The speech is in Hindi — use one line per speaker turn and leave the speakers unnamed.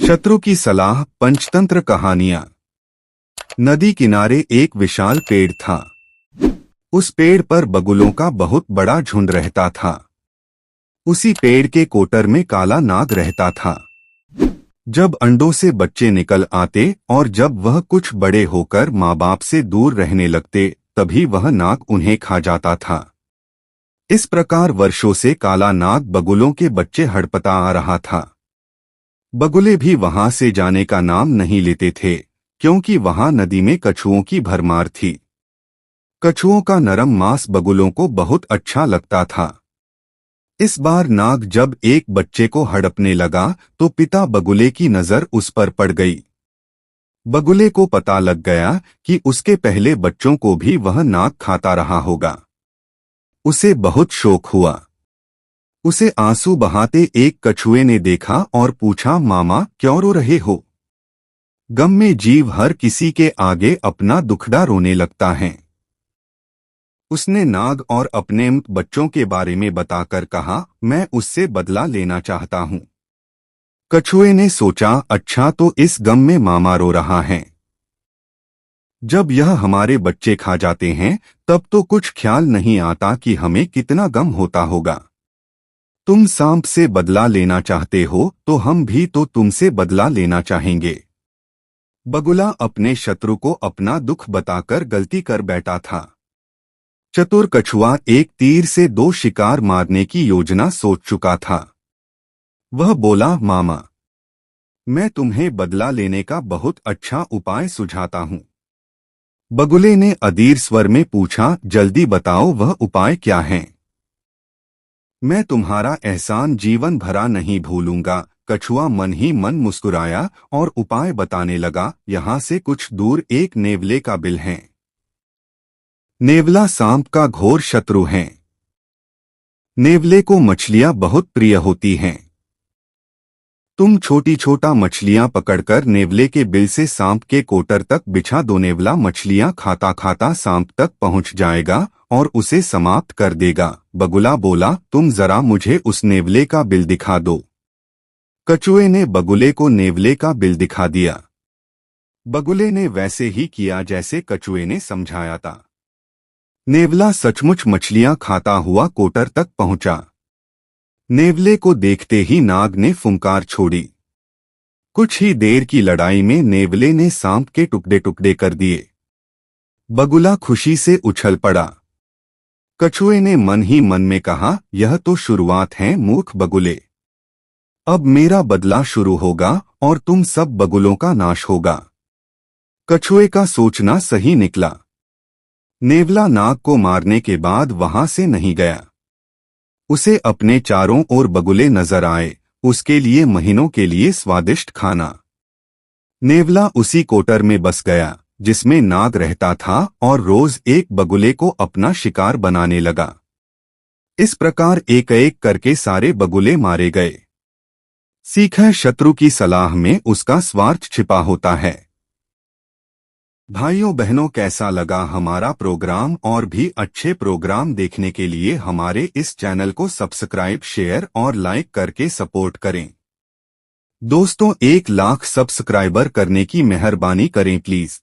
शत्रु की सलाह। पंचतंत्र कहानियां। नदी किनारे एक विशाल पेड़ था। उस पेड़ पर बगुलों का बहुत बड़ा झुंड रहता था। उसी पेड़ के कोटर में काला नाग रहता था। जब अंडों से बच्चे निकल आते और जब वह कुछ बड़े होकर माँ बाप से दूर रहने लगते, तभी वह नाग उन्हें खा जाता था। इस प्रकार वर्षों से काला नाग बगुलों के बच्चे हड़पता आ रहा था। बगुले भी वहां से जाने का नाम नहीं लेते थे, क्योंकि वहां नदी में कछुओं की भरमार थी। कछुओं का नरम मांस बगुलों को बहुत अच्छा लगता था। इस बार नाग जब एक बच्चे को हड़पने लगा तो पिता बगुले की नजर उस पर पड़ गई। बगुले को पता लग गया कि उसके पहले बच्चों को भी वह नाग खाता रहा होगा। उसे बहुत शौक हुआ। उसे आंसू बहाते एक कछुए ने देखा और पूछा, मामा क्यों रो रहे हो? गम में जीव हर किसी के आगे अपना दुखड़ा रोने लगता है। उसने नाग और अपने बच्चों के बारे में बताकर कहा, मैं उससे बदला लेना चाहता हूँ। कछुए ने सोचा, अच्छा तो इस गम में मामा रो रहा है। जब यह हमारे बच्चे खा जाते हैं तब तो कुछ ख्याल नहीं आता कि हमें कितना गम होता होगा। तुम सांप से बदला लेना चाहते हो तो हम भी तो तुमसे बदला लेना चाहेंगे। बगुला अपने शत्रु को अपना दुख बताकर गलती कर बैठा था। चतुर कछुआ एक तीर से 2 शिकार मारने की योजना सोच चुका था। वह बोला, मामा मैं तुम्हें बदला लेने का बहुत अच्छा उपाय सुझाता हूँ। बगुले ने अधीर स्वर में पूछा, जल्दी बताओ वह उपाय क्या है? मैं तुम्हारा एहसान जीवन भरा नहीं भूलूंगा। कछुआ मन ही मन मुस्कुराया और उपाय बताने लगा, यहाँ से कुछ दूर एक नेवले का बिल है। नेवला सांप का घोर शत्रु है। नेवले को मछलियां बहुत प्रिय होती हैं। तुम छोटी छोटा मछलियां पकड़कर नेवले के बिल से सांप के कोटर तक बिछा दो। नेवला मछलियां खाता खाता सांप तक पहुंच जाएगा और उसे समाप्त कर देगा। बगुला बोला, तुम जरा मुझे उस नेवले का बिल दिखा दो। कछुए ने बगुले को नेवले का बिल दिखा दिया। बगुले ने वैसे ही किया जैसे कछुए ने समझाया था। नेवला सचमुच मछलियां खाता हुआ कोटर तक पहुंचा। नेवले को देखते ही नाग ने फुंकार छोड़ी। कुछ ही देर की लड़ाई में नेवले ने सांप के टुकड़े टुकड़े कर दिए। बगुला खुशी से उछल पड़ा। कछुए ने मन ही मन में कहा, यह तो शुरुआत है मूर्ख बगुले। अब मेरा बदला शुरू होगा और तुम सब बगुलों का नाश होगा। कछुए का सोचना सही निकला। नेवला नाग को मारने के बाद वहां से नहीं गया। उसे अपने चारों ओर बगुले नजर आए, उसके लिए महीनों के लिए स्वादिष्ट खाना। नेवला उसी कोटर में बस गया जिसमें नाग रहता था और रोज एक बगुले को अपना शिकार बनाने लगा। इस प्रकार एक एक करके सारे बगुले मारे गए। सीख है, शत्रु की सलाह में उसका स्वार्थ छिपा होता है। भाइयों बहनों, कैसा लगा हमारा प्रोग्राम? और भी अच्छे प्रोग्राम देखने के लिए हमारे इस चैनल को सब्सक्राइब, शेयर और लाइक करके सपोर्ट करें। दोस्तों, 1 लाख सब्सक्राइबर करने की मेहरबानी करें प्लीज।